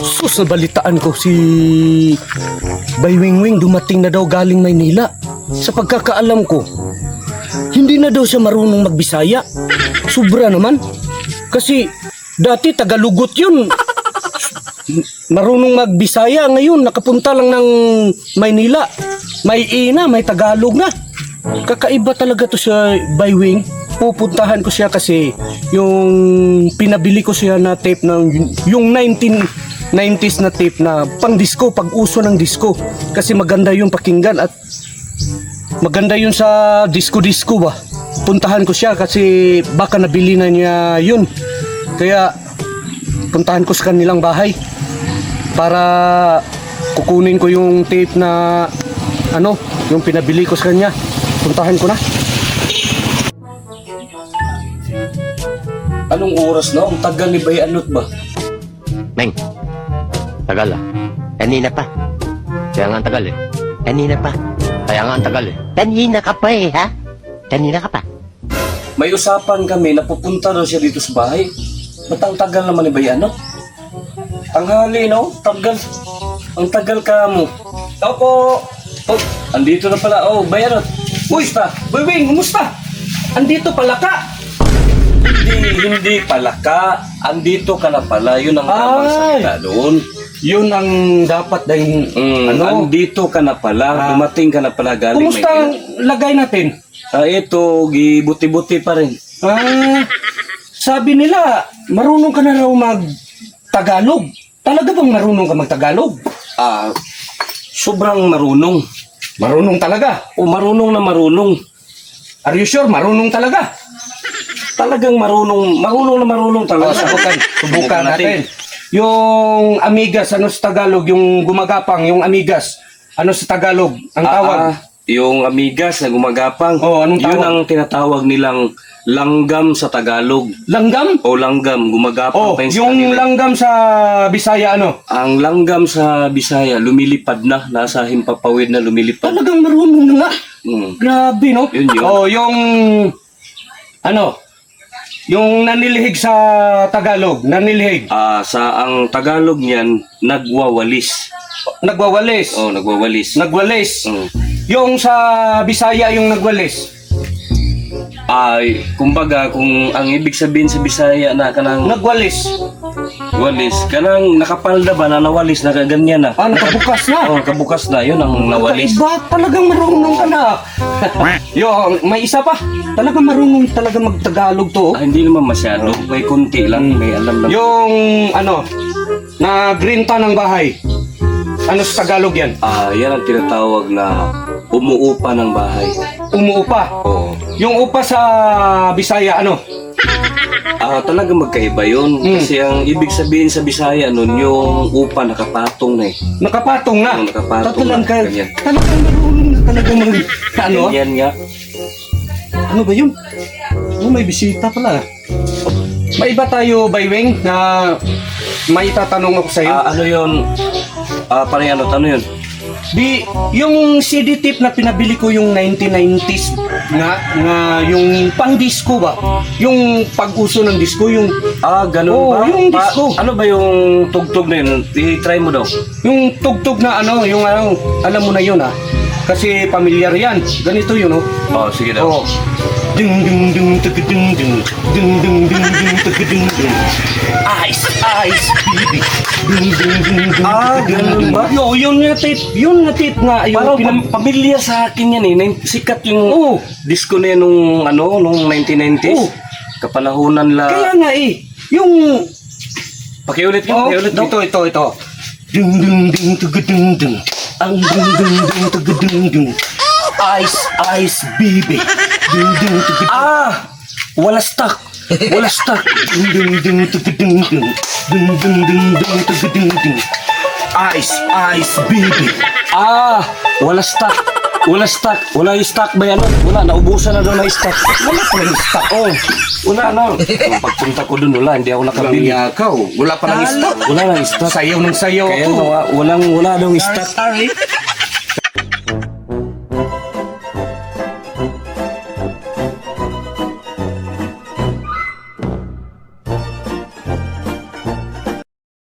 Sus, nabalitaan ko si Baywingwing dumating na daw galing Maynila. Sa pagkakaalam ko, hindi na daw siya marunong magbisaya. Sobra naman. Kasi dati Tagalugot yun. Marunong magbisaya, ngayon nakapunta lang ng Maynila. May ina, may Tagalog na. Kakaiba talaga to siya, Baywing. Pupuntahan ko siya kasi yung pinabili ko siya na tape ng yung 1990s na tape na pang disco, pag uso ng disco. Kasi maganda yung pakinggan at maganda yun sa disco ba. Puntahan ko siya kasi baka nabili na niya yun. Kaya puntahan ko sa kanilang bahay para kukunin ko yung tape na yung pinabili ko sa kanya. Puntahan ko na. Anong oras na? Ang tagal ni Bayanot ba? Meng, tagal ah. Kanina pa. Kaya nga ang tagal eh. Kanina pa. Kaya nga ang tagal eh. Kanina ka pa eh, ha? Kanina ka pa. May usapan kami na pupunta daw siya dito sa bahay. Ba't ang tagal naman ni Bayanot? Tanghali, no? Tagal. Ang tagal ka mo. Opo. Oh, andito na pala. Oh, Bayanot. Kumusta? Baywing, kumusta? Andito pala ka. Hindi pala ka. Andito ka na pala. Yun ang tamang salita doon. Yun ang dapat dahil andito ka na pala. Dumating ka na pala galing. Kumusta ang lagay natin? Ito, gibuti-buti pa rin. Sabi nila, marunong ka na raw mag-Tagalog. Talaga bang marunong ka mag-Tagalog? Sobrang marunong. Marunong talaga? O marunong na marunong. Are you sure? Marunong talaga? Talagang marunong na marunong talaga. Subukan natin. Yung amigas, ano sa Tagalog? Yung gumagapang, yung amigas. Ano sa Tagalog? Ang tawag? Yung amigas na gumagapang. Oh, anong tawag? Yun ang tinatawag nilang langgam sa Tagalog. Langgam? O langgam, gumagapang. Yung langgam sa Bisaya ano? Ang langgam sa Bisaya, lumilipad na. Nasa himpapawid na lumilipad. Talagang marunong na nga. Grabe, no? Yun. Yung yung nanilhig sa Tagalog, nanilhig. Ang Tagalog niyan, nagwawalis. Nagwawalis? Oh, nagwawalis. Nagwalis. Yung sa Bisaya, yung nagwalis. Kumbaga, kung ang ibig sabihin sa Bisaya na kanang nagwalis. Walis. Kanang nakapalda ba na nawalis na kaganyan na? Nakabukas na. Nakabukas na. Yun ang nawalis. Iba, talagang marunong ka na. Yung, may isa pa. Talagang marunong talaga mag-Tagalog to. Hindi naman masyado. May kunti lang. May alam lang. Yung, na grinta ng bahay. Ano sa Tagalog yan? Yan ang tinatawag na umuupa ng bahay. Umuupa? Oo. Yung upa sa Bisaya, ano? Talaga magkaiba yun. Kasi ang ibig sabihin sa Bisaya nun, yung upa nakapatong na eh. Nakapatong na? Nakapatong na. Talagang marunong na talaga ano? Ganyan nga. Ano ba yun? May bisita pala. May iba tayo, Baywing, na may tatanong ako sa'yo. Ano yun? Parang ano yun? Yung CD tape na pinabili ko yung 1990s nga yung pang disco ba? Yung pag-uso ng disco, yung ganun ba? Yung disco. Ano ba yung tugtog na yun? I-try mo daw. Yung tugtog na yung alam mo na yun kasi pamilyar yan. Ganito yun sige daw. Ding ding ding ding ding ding ding ding ding ding ding ice baby ding ding ding ding ganun ba? Yun nga tape nga parang pamilyar sa akin yan sikat yung disco na yan nung 1990s kapanahunan la kaya nga yung pakiulit ito ding ding ding ding ding ang ding ding ding ding ding ice baby ding ding wala stuck ding ding ding ding ding ding ding ding ding ding ice baby wala stuck wala yung stock ba yan? Wala, naubusan na doon na stock. Wala pa yung stock. Wala na. Pagpunta ko doon, hindi ako nakabili. Wala pa lang stock. Wala lang stock. Sayaw ng sayaw ako. Kaya wala daw stock. Sorry.